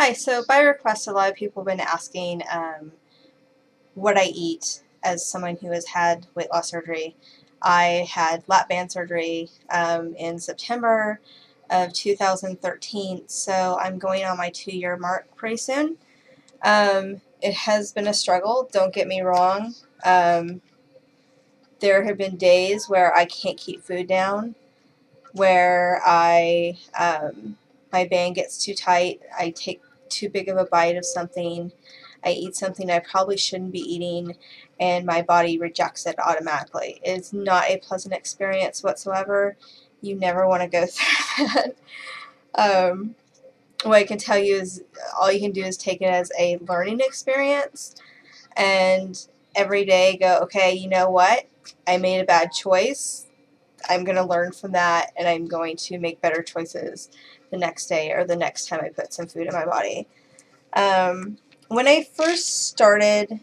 Hi, so by request, a lot of people have been asking what I eat as someone who has had weight loss surgery. I had Lapband surgery in September of 2013, so I'm going on my 2-year mark pretty soon. It has been a struggle, don't get me wrong. There have been days where I can't keep food down, where my band gets too tight, I take too big of a bite of something, I eat something I probably shouldn't be eating, and my body rejects it automatically. It's not a pleasant experience whatsoever. You never want to go through that. What I can tell you is all you can do is take it as a learning experience and every day go, okay, you know what? I made a bad choice. I'm going to learn from that, and I'm going to make better choices the next day or the next time I put some food in my body. When I first started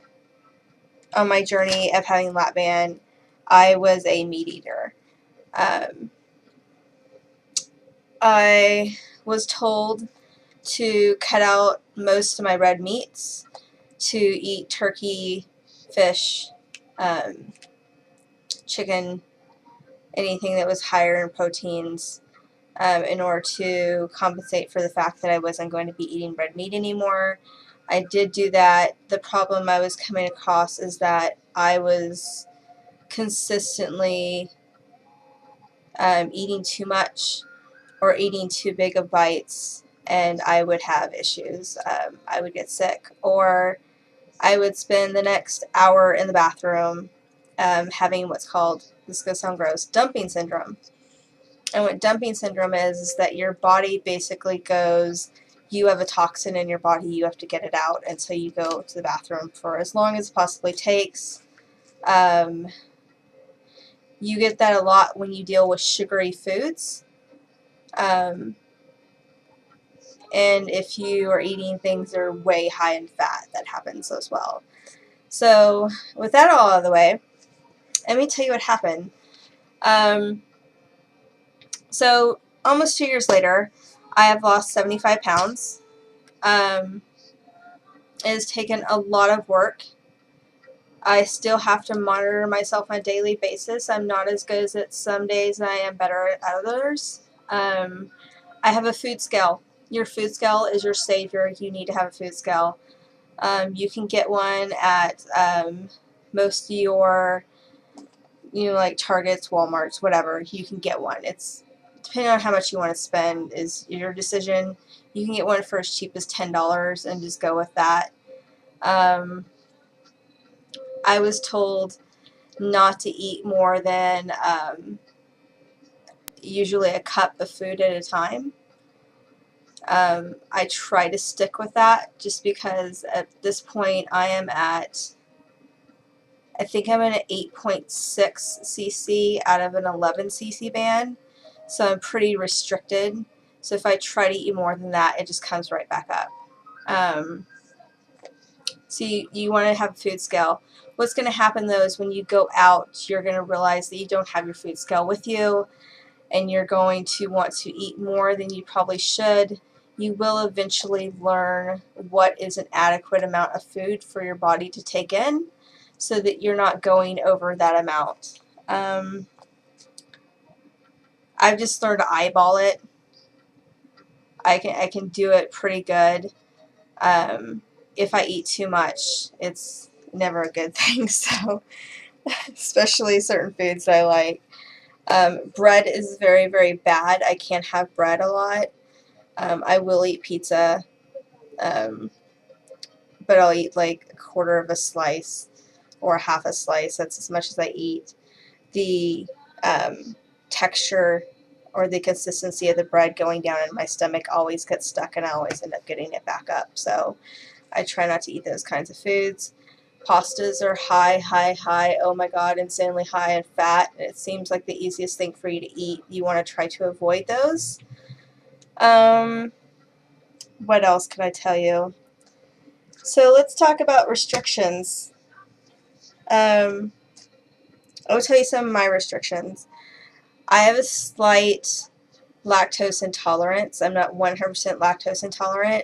on my journey of having Lapband, I was a meat eater. I was told to cut out most of my red meats, to eat turkey, fish, chicken, anything that was higher in proteins, in order to compensate for the fact that I wasn't going to be eating red meat anymore. I did do that. The problem I was coming across is that I was consistently eating too much or eating too big of bites, and I would have issues. I would get sick, or I would spend the next hour in the bathroom having what's called, this is going to sound gross, dumping syndrome. And what dumping syndrome is that your body basically goes, you have a toxin in your body, you have to get it out, and so you go to the bathroom for as long as it possibly takes. You get that a lot when you deal with sugary foods. And if you are eating things that are way high in fat, that happens as well. So with that all out of the way, let me tell you what happened. So almost 2 years later, I have lost 75 pounds. It has taken a lot of work. I still have to monitor myself on a daily basis. I'm not as good as it some days, and I am better at others. I have a food scale. Your food scale is your savior. You need to have a food scale. You can get one at most of your, like Targets, Walmarts, whatever. You can get one. It's depending on how much you want to spend is your decision. You can get one for as cheap as $10 and just go with that. I was told not to eat more than usually a cup of food at a time. I try to stick with that just because at this point I am at, I think I'm in an 8.6 cc out of an 11 cc band, so I'm pretty restricted. So if I try to eat more than that, it just comes right back up. So you want to have a food scale. What's going to happen though is when you go out, you're going to realize that you don't have your food scale with you, and you're going to want to eat more than you probably should. You will eventually learn what is an adequate amount of food for your body to take in so that you're not going over that amount. I've just learned to eyeball it. I can do it pretty good. If I eat too much, it's never a good thing. So, especially certain foods that I like. Bread is very, very bad. I can't have bread a lot. I will eat pizza, but I'll eat like a quarter of a slice or half a slice. That's as much as I eat. The texture or the consistency of the bread going down in my stomach always gets stuck, and I always end up getting it back up. So I try not to eat those kinds of foods. Pastas are high, oh my god, insanely high in fat, and it seems like the easiest thing for you to eat. You want to try to avoid those. What else can I tell you? So let's talk about restrictions. I'll tell you some of my restrictions. I have a slight lactose intolerance. I'm not 100% lactose intolerant.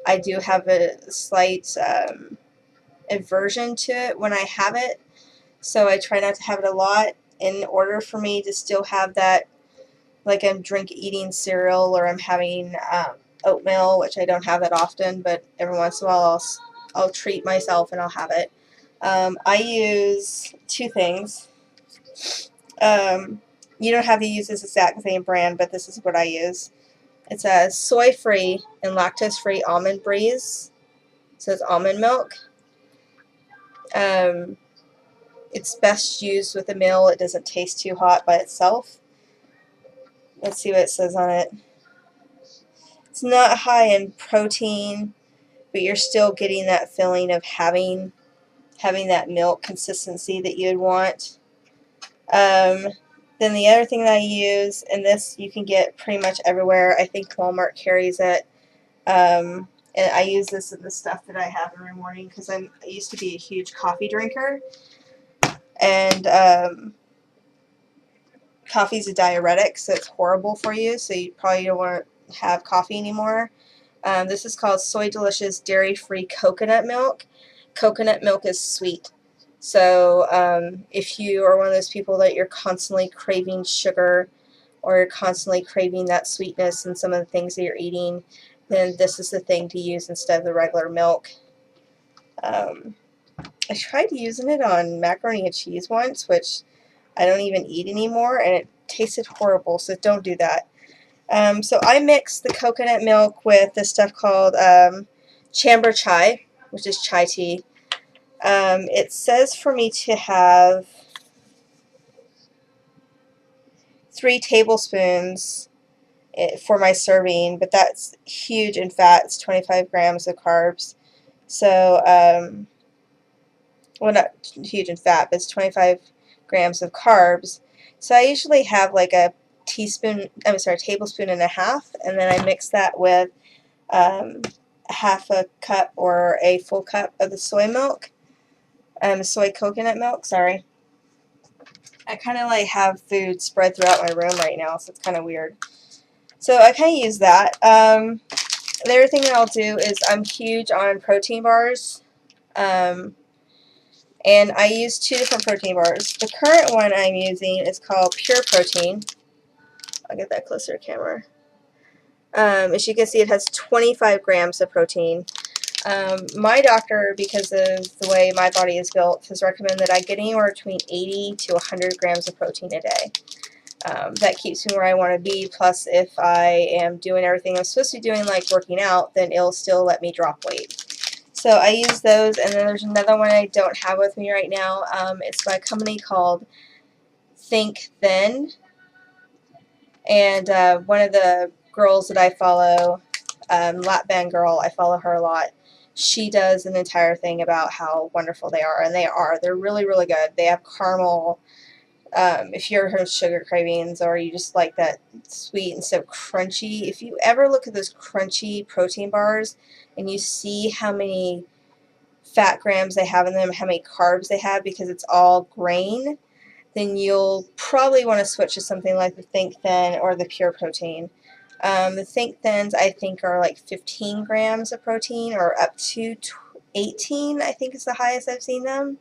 I do have a slight aversion to it when I have it, so I try not to have it a lot in order for me to still have that, like I'm eating cereal or I'm having oatmeal, which I don't have that often, but every once in a while I'll treat myself and I'll have it. I use two things. You don't have to use this exact same brand, but this is what I use. It's a soy-free and lactose-free almond breeze. So it's almond milk. It's best used with a meal. It doesn't taste too hot by itself. Let's see what it says on it. It's not high in protein, but you're still getting that feeling of having that milk consistency that you'd want. Then the other thing that I use, and this you can get pretty much everywhere. I think Walmart carries it. And I use this in the stuff that I have every morning because I used to be a huge coffee drinker. And coffee's a diuretic, so it's horrible for you, so you probably don't want to have coffee anymore. This is called Soy Delicious Dairy-Free Coconut Milk. Coconut milk is sweet. So if you are one of those people that you're constantly craving sugar or you're constantly craving that sweetness in some of the things that you're eating, then this is the thing to use instead of the regular milk. I tried using it on macaroni and cheese once, which I don't even eat anymore, and it tasted horrible, so don't do that. So I mix the coconut milk with this stuff called chamber chai, which is chai tea. It says for me to have 3 tablespoons for my serving, but that's huge in fat. It's 25 grams of carbs. So, well, not huge in fat, but it's 25 grams of carbs. So I usually have like a tablespoon and a half, and then I mix that with half a cup or a full cup of the soy milk, soy coconut milk, sorry. I kind of like have food spread throughout my room right now, so it's kind of weird. So I kind of use that. The other thing that I'll do is I'm huge on protein bars. And I use 2 different protein bars. The current one I'm using is called Pure Protein. I'll get that closer to camera. As you can see, it has 25 grams of protein. My doctor, because of the way my body is built, has recommended that I get anywhere between 80 to 100 grams of protein a day. That keeps me where I want to be, plus if I am doing everything I'm supposed to be doing, like working out, then it'll still let me drop weight. So I use those, and then there's another one I don't have with me right now. It's by a company called Think Thin, and one of the girls that I follow, Lapband girl, I follow her a lot. She does an entire thing about how wonderful they are, and they're really, really good. They have caramel. If you ever heard of sugar cravings or you just like that sweet instead of crunchy, if you ever look at those crunchy protein bars and you see how many fat grams they have in them, how many carbs they have because it's all grain, then you'll probably want to switch to something like the Think Thin or the Pure Protein. The Think Thins I think are like 15 grams of protein or up to 18, I think is the highest I've seen them.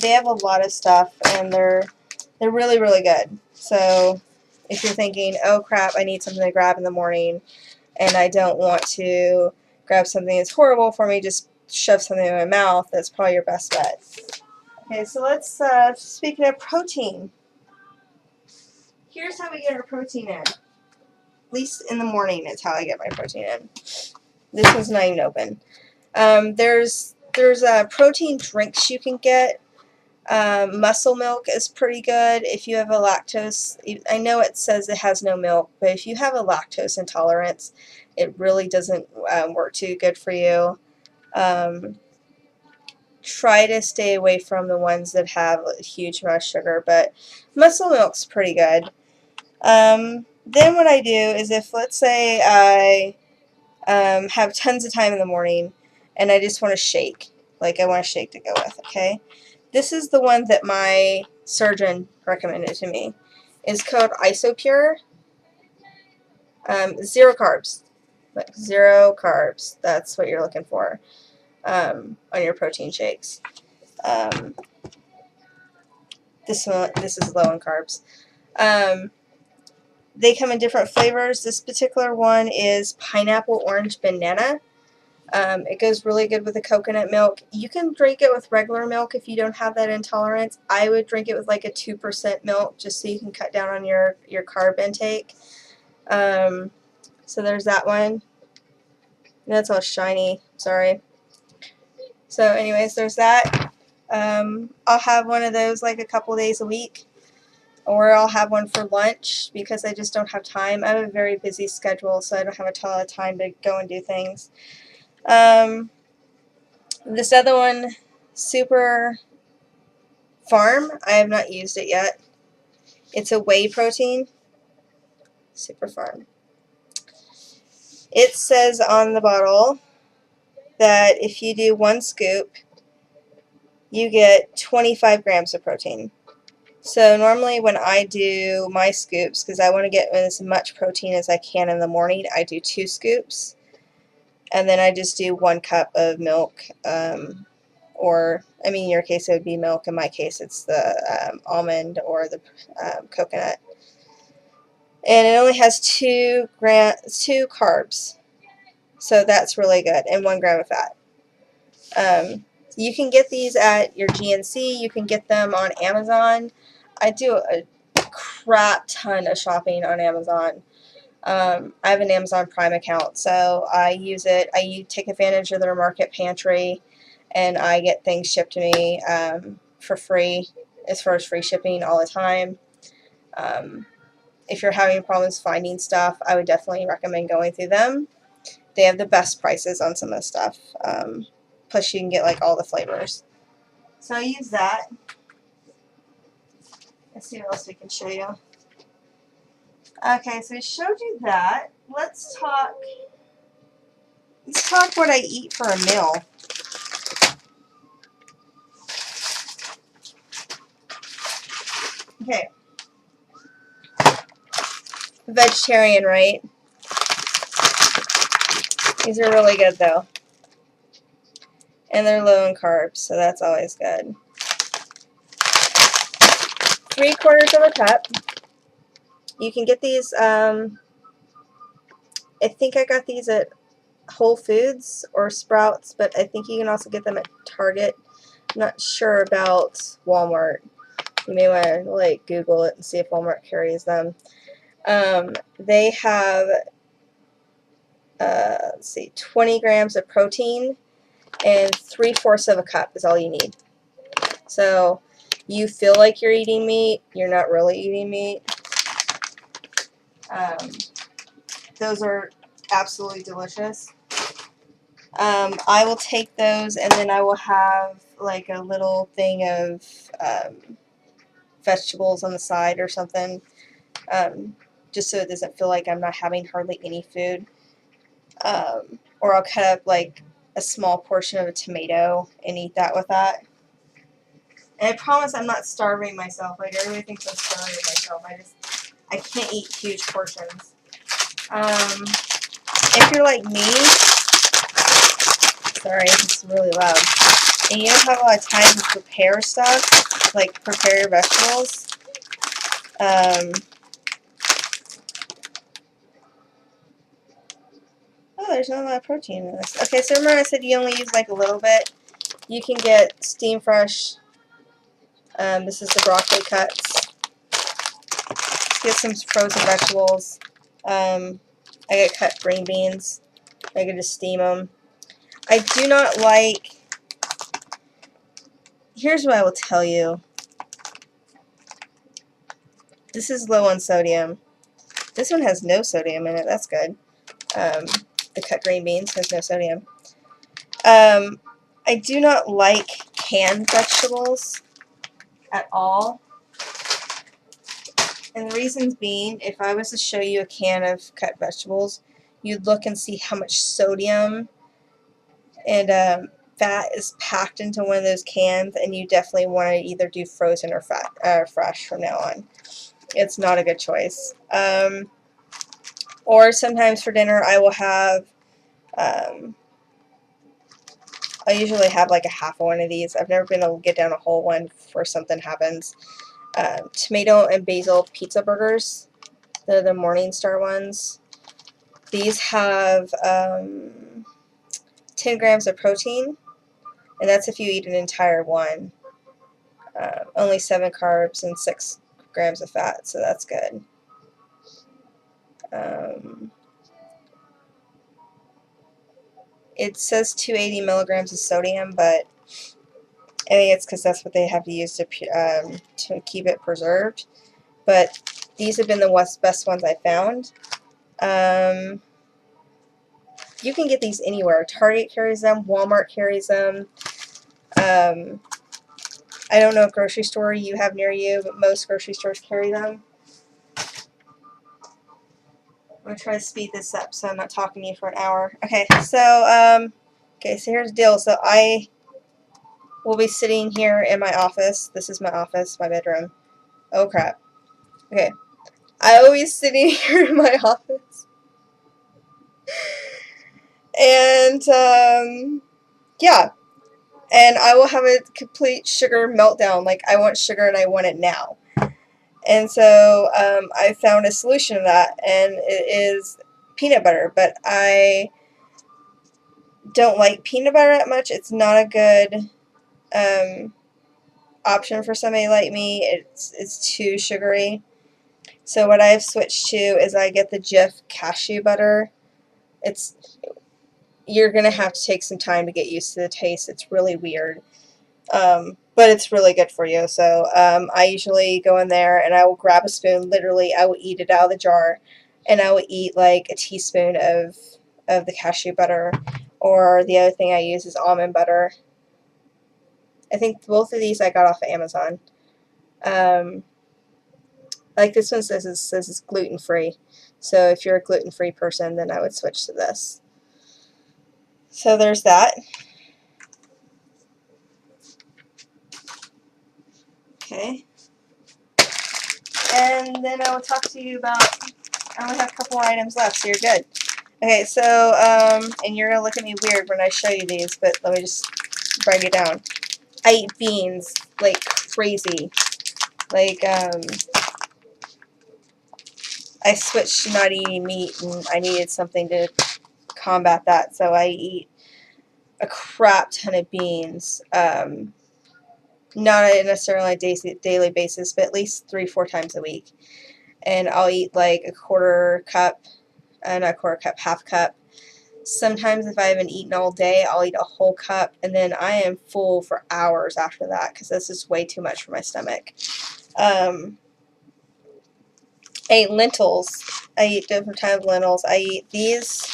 They have a lot of stuff, and they're really, really good. So if you're thinking, oh crap, I need something to grab in the morning, and I don't want to grab something that's horrible for me, just shove something in my mouth, that's probably your best bet. Okay, so let's, speaking of protein, here's how we get our protein in. At least in the morning is how I get my protein in. This one's not even open. There's protein drinks you can get. Muscle milk is pretty good if you have a lactose. I know it says it has no milk, but if you have a lactose intolerance, it really doesn't work too good for you. Try to stay away from the ones that have a huge amount of sugar, but muscle milk's pretty good. Then what I do is if, let's say, I have tons of time in the morning and I just want to shake, like I want a shake to go with, okay? This is the one that my surgeon recommended to me. It's called Isopure. 0 carbs. Like 0 carbs. That's what you're looking for on your protein shakes. This is low in carbs. They come in different flavors. This particular one is pineapple orange banana. It goes really good with the coconut milk. You can drink it with regular milk if you don't have that intolerance. I would drink it with like a 2% milk just so you can cut down on your carb intake. So there's that one. That's all shiny. Sorry. So anyways, there's that. I'll have one of those like a couple days a week. Or I'll have one for lunch because I just don't have time. I have a very busy schedule, so I don't have a ton of time to go and do things. This other one, Super Farm, I have not used it yet. It's a whey protein. Super Farm. It says on the bottle that if you do 1 scoop, you get 25 grams of protein. So normally when I do my scoops, because I want to get as much protein as I can in the morning, I do 2 scoops. And then I just do 1 cup of milk. Or, I mean, in your case it would be milk. In my case it's the almond or the coconut. And it only has 2 carbs. So that's really good. And 1 gram of fat. You can get these at your GNC. You can get them on Amazon. I do a crap ton of shopping on Amazon. I have an Amazon Prime account, so I use it. I take advantage of their market pantry, and I get things shipped to me for free, as far as free shipping all the time. If you're having problems finding stuff, I would definitely recommend going through them. They have the best prices on some of the stuff. Plus you can get like all the flavors. So I use that. Let's see what else we can show you. Okay, so I showed you that. Let's talk what I eat for a meal. Okay. Vegetarian, right? These are really good though. And they're low in carbs, so that's always good. 3/4 of a cup. You can get these, I think I got these at Whole Foods or Sprouts, but I think you can also get them at Target. I'm not sure about Walmart. You may want to like Google it and see if Walmart carries them. They have, let's see, 20 grams of protein, and 3/4 of a cup is all you need. So you feel like you're eating meat, you're not really eating meat. Those are absolutely delicious. I will take those, and then I will have like a little thing of vegetables on the side or something, just so it doesn't feel like I'm not having hardly any food. Or I'll cut up like a small portion of a tomato and eat that with that. And I promise I'm not starving myself. Like, everybody thinks I'm starving myself. I can't eat huge portions. If you're like me, sorry, it's really loud, and you don't have a lot of time to prepare stuff, like prepare your vegetables, oh, there's not a lot of protein in this. Okay, so remember I said you only use like a little bit. You can get Steam Fresh. This is the broccoli cuts. Get some frozen vegetables. I get cut green beans. I can just steam them. I do not like, here's what I will tell you. This is low on sodium. This one has no sodium in it. That's good. The cut green beans has no sodium. I do not like canned vegetables at all. And the reasons being, if I was to show you a can of cut vegetables, you'd look and see how much sodium and fat is packed into one of those cans, and you definitely want to either do frozen or fresh from now on. It's not a good choice. Or sometimes for dinner I will have, I usually have like a half of one of these. I've never been able to get down a whole one before something happens. Tomato and basil pizza burgers. They're the Morningstar ones. These have 10 grams of protein, and that's if you eat an entire one. Only 7 carbs and 6 grams of fat, so that's good. It says 280 milligrams of sodium, but I think it's because that's what they have to use to keep it preserved. But these have been the best ones I found. You can get these anywhere. Target carries them. Walmart carries them. I don't know what grocery store you have near you, but most grocery stores carry them. I'm going to try to speed this up so I'm not talking to you for an hour. Okay, so here's the deal. So I will be sitting here in my office. This is my office, my bedroom. Oh, crap. Okay. I will be sitting here in my office. And, yeah. And I will have a complete sugar meltdown. Like, I want sugar and I want it now. And so I found a solution to that, and it is peanut butter. But I don't like peanut butter that much. It's not a good option for somebody like me. It's too sugary. So what I've switched to is I get the Jif cashew butter. You're going to have to take some time to get used to the taste. It's really weird. But it's really good for you. So I usually go in there and I will grab a spoon. Literally, I will eat it out of the jar, and I will eat like a teaspoon of the cashew butter. Or the other thing I use is almond butter. I think both of these I got off of Amazon. Like this one says it's gluten-free. So if you're a gluten-free person, then I would switch to this. So there's that. Okay. And then I will talk to you about, I only have a couple items left, so you're good. Okay, so, and you're going to look at me weird when I show you these, but let me just break it down. I eat beans like crazy. Like, I switched to not eating meat, and I needed something to combat that, so I eat a crap ton of beans. Not necessarily on a daily basis, but at least 3-4 times a week. And I'll eat like a quarter cup, not a quarter cup, half cup. Sometimes if I haven't eaten all day, I'll eat a whole cup, and then I am full for hours after that because that's just way too much for my stomach. I eat lentils. I eat different types of lentils. I eat these.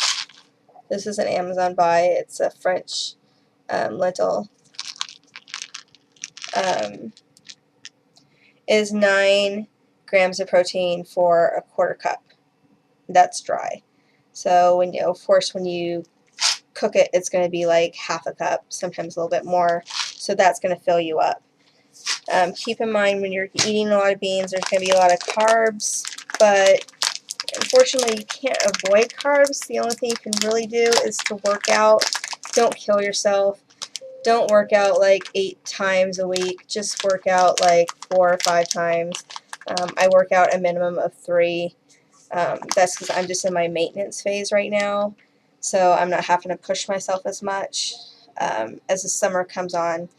This is an Amazon buy. It's a French lentil. Is 9 grams of protein for a quarter cup. That's dry. So when you, of course, when you cook it, it's going to be like half a cup, sometimes a little bit more. So that's going to fill you up. Keep in mind when you're eating a lot of beans, there's going to be a lot of carbs, but unfortunately you can't avoid carbs. The only thing you can really do is to work out. Don't kill yourself. Don't work out like 8 times a week. Just work out like 4 or 5 times. I work out a minimum of 3. That's because I'm just in my maintenance phase right now, so I'm not having to push myself as much. As the summer comes on,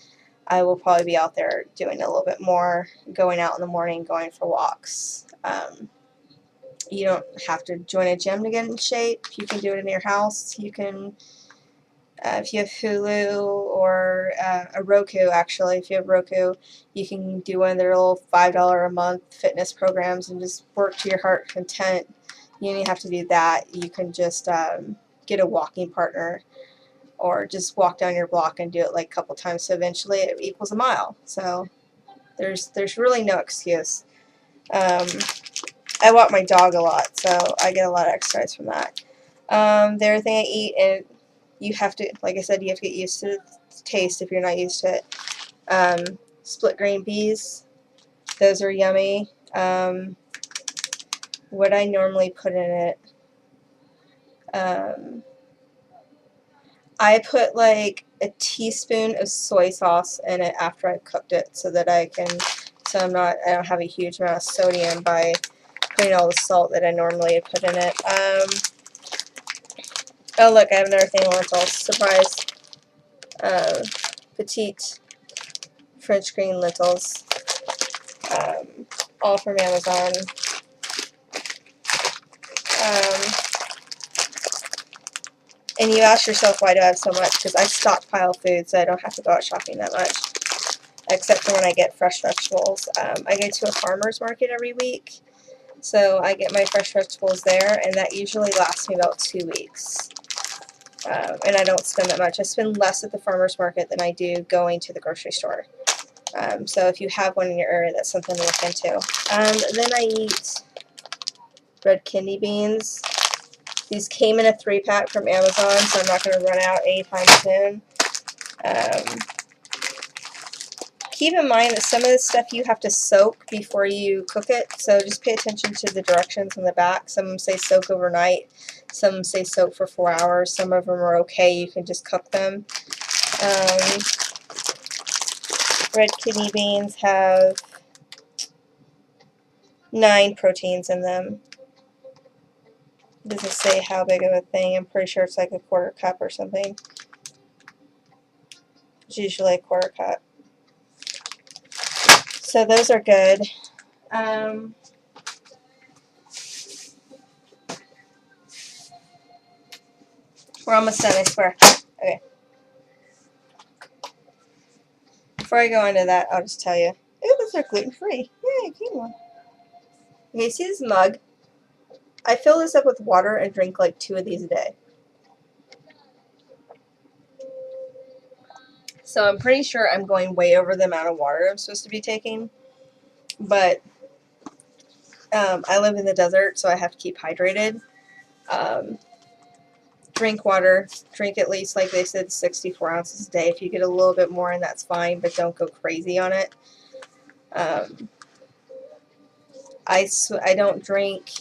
I will probably be out there doing a little bit more, going out in the morning, going for walks. You don't have to join a gym to get in shape. You can do it in your house. You can, if you have Hulu or a Roku, actually, if you have Roku, you can do one of their little $5 a month fitness programs and just work to your heart's content. You don't even have to do that. You can just get a walking partner or just walk down your block and do it like a couple times. So eventually it equals a mile. So there's really no excuse. I walk my dog a lot, so I get a lot of exercise from that. The other thing I eat, and you have to, like I said, you have to get used to the taste if you're not used to it. Split grain peas, those are yummy. What I normally put in it, Um, I put like a teaspoon of soy sauce in it after I've cooked it so that I don't have a huge amount of sodium by putting all the salt that I normally put in it. Oh look, I have another thing of lentils. Surprise. Petite French green lentils. All from Amazon. Um, and you ask yourself, why do I have so much? Because I stockpile food so I don't have to go out shopping that much. Except for when I get fresh vegetables. I go to a farmer's market every week. So I get my fresh vegetables there, and that usually lasts me about 2 weeks. And I don't spend that much. I spend less at the farmer's market than I do going to the grocery store. So if you have one in your area, that's something to look into. Then I eat red kidney beans. These came in a 3-pack from Amazon, so I'm not going to run out anytime soon. Keep in mind that some of this stuff you have to soak before you cook it, so just pay attention to the directions on the back. Some say soak overnight, some say soak for 4 hours, some of them are okay, you can just cook them. Red kidney beans have 9 proteins in them. It doesn't say how big of a thing, I'm pretty sure it's like a 1/4 cup or something. It's usually a 1/4 cup. So those are good. We're almost done, I swear. Okay. Before I go into that, I'll just tell you. Ooh, those are gluten-free. Yay, quinoa. Okay, see this mug? I fill this up with water and drink like 2 of these a day. So I'm pretty sure I'm going way over the amount of water I'm supposed to be taking. But I live in the desert, so I have to keep hydrated. Drink water. Drink at least, like they said, 64 ounces a day. If you get a little bit more in, that's fine, but don't go crazy on it. I don't drink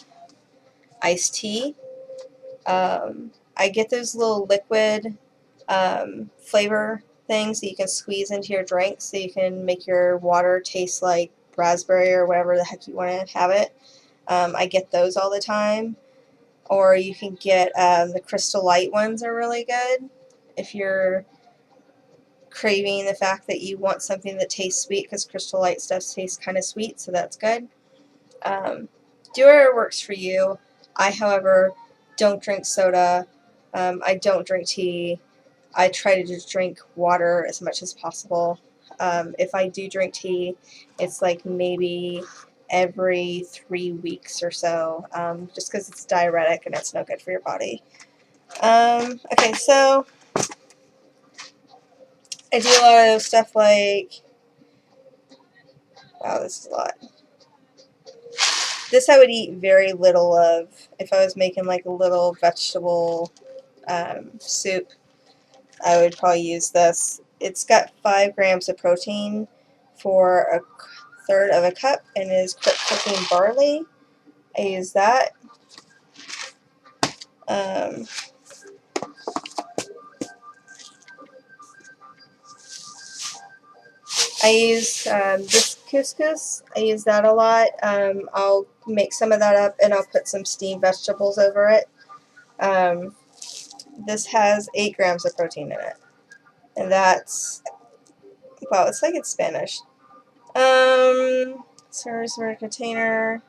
iced tea. I get those little liquid flavor things that you can squeeze into your drink so you can make your water taste like raspberry or whatever the heck you want to have it. I get those all the time. Or you can get the Crystal Light ones are really good if you're craving the fact that you want something that tastes sweet, because Crystal Light stuff tastes kind of sweet, so that's good. Do whatever works for you. I, however, don't drink soda. I don't drink tea. I try to just drink water as much as possible. If I do drink tea, it's like maybe every 3 weeks or so, just because it's diuretic and it's no good for your body. Okay, so I do a lot of stuff like, wow, this is a lot. This I would eat very little of if I was making like a little vegetable soup. I would probably use this. It's got 5 grams of protein for a 1/3 of a cup and is quick cooking barley. I use that. I use this couscous. I use that a lot. I'll make some of that up and I'll put some steamed vegetables over it. This has 8 grams of protein in it. And that's, wow, it's like it's Spanish. Serves in a container.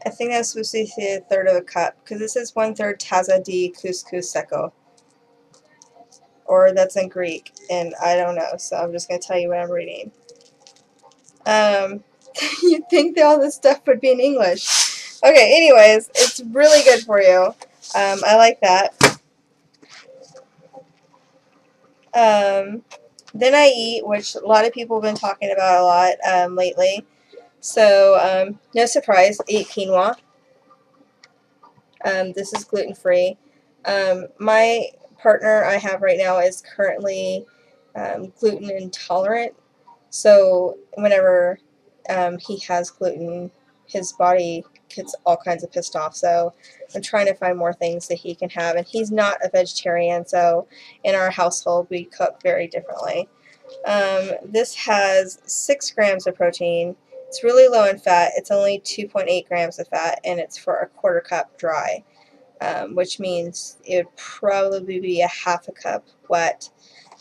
I think that's supposed to be a 1/3 of a cup, because this is 1/3 taza de couscous seco. Or that's in Greek, and I don't know, so I'm just going to tell you what I'm reading. You'd think that all this stuff would be in English. Okay, anyways, it's really good for you. I like that. Then I eat, which a lot of people have been talking about a lot lately. So, no surprise, I eat quinoa. This is gluten-free. My partner I have right now is currently gluten intolerant. So whenever he has gluten, his body gets all kinds of pissed off. So I'm trying to find more things that he can have. And he's not a vegetarian, so in our household we cook very differently. This has 6 grams of protein. It's really low in fat. It's only 2.8 grams of fat, and it's for a 1/4 cup dry, which means it would probably be a 1/2 cup wet,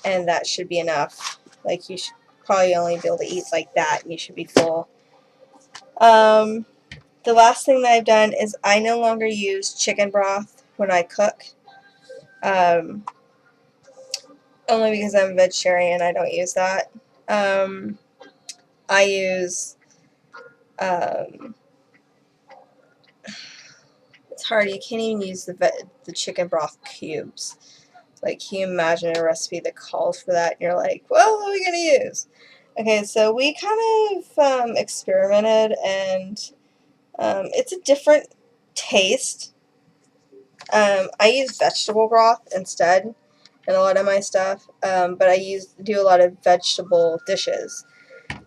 and that should be enough. Like, you should probably only be able to eat like that, and you should be full. The last thing that I've done is I no longer use chicken broth when I cook. Only because I'm a vegetarian, I don't use that. I use, it's hard, you can't even use the chicken broth cubes. Like, can you imagine a recipe that calls for that? And you're like, well, what are we going to use? Okay, so we kind of experimented, and it's a different taste. I use vegetable broth instead in a lot of my stuff, but I do a lot of vegetable dishes,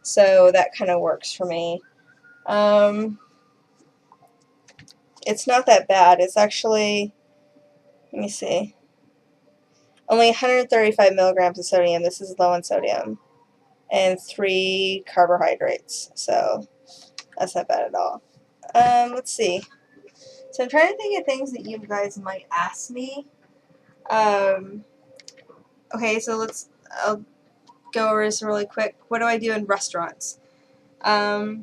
so that kind of works for me. It's not that bad. It's actually, let me see, only 135 milligrams of sodium. This is low in sodium, and 3 carbohydrates, so that's not bad at all. Let's see. So I'm trying to think of things that you guys might ask me. Okay, so I'll go over this really quick. What do I do in restaurants? I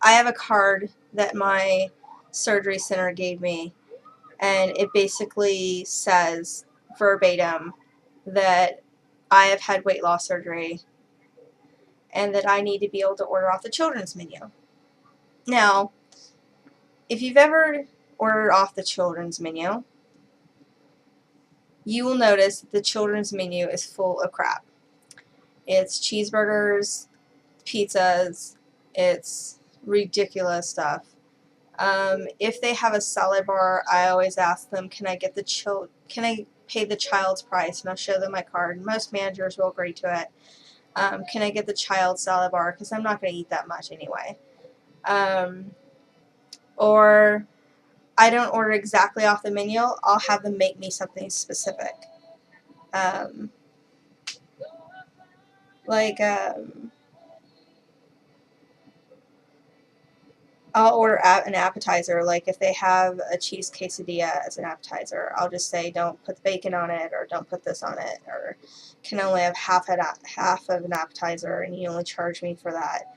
have a card that my surgery center gave me, and it basically says verbatim that I have had weight loss surgery and that I need to be able to order off the children's menu. Now, if you've ever ordered off the children's menu, you will notice that the children's menu is full of crap. It's cheeseburgers, pizzas, it's ridiculous stuff. If they have a salad bar, I always ask them, can I pay the child's price? And I'll show them my card. Most managers will agree to it. Can I get the child's salad bar? Because I'm not going to eat that much anyway. Or I don't order exactly off the menu. I'll have them make me something specific. I'll order an appetizer. Like, if they have a cheese quesadilla as an appetizer, I'll just say, don't put the bacon on it, or don't put this on it, or can only have half of an appetizer, and you only charge me for that.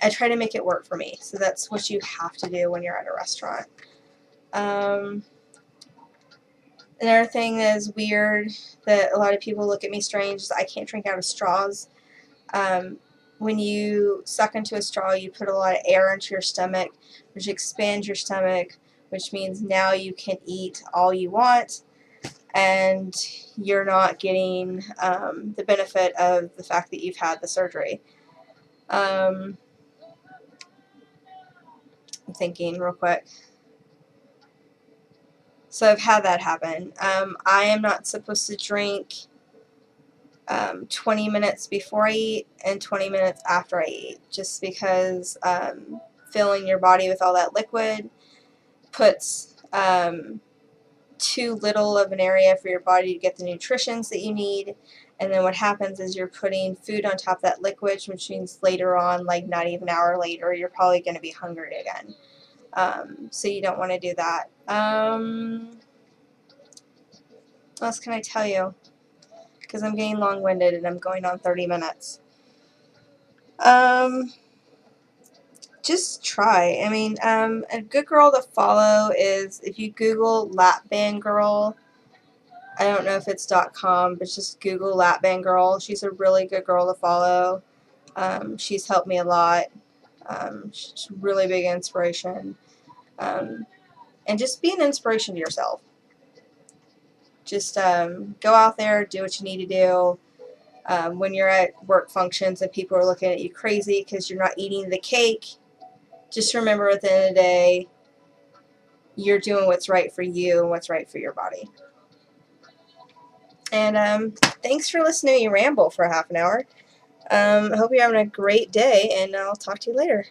I try to make it work for me, so that's what you have to do when you're at a restaurant. Another thing that is weird that a lot of people look at me strange is I can't drink out of straws. When you suck into a straw, you put a lot of air into your stomach, which expands your stomach, which means now you can eat all you want, and you're not getting the benefit of the fact that you've had the surgery. I'm thinking real quick. So I've had that happen. I am not supposed to drink 20 minutes before I eat and 20 minutes after I eat, just because filling your body with all that liquid puts too little of an area for your body to get the nutrients that you need, and then what happens is you're putting food on top of that liquid, which means later on, like not even an hour later, you're probably going to be hungry again. So you don't want to do that. What else can I tell you? Because I'm getting long-winded and I'm going on 30 minutes. Just try. I mean, a good girl to follow is, if you Google Lapband girl, I don't know if it's .com, but just Google Lapband girl. She's a really good girl to follow. She's helped me a lot. She's a really big inspiration. And just be an inspiration to yourself. Just go out there, do what you need to do. When you're at work functions and people are looking at you crazy because you're not eating the cake, just remember at the end of the day, you're doing what's right for you and what's right for your body. And thanks for listening to me ramble for half an hour. I hope you're having a great day, and I'll talk to you later.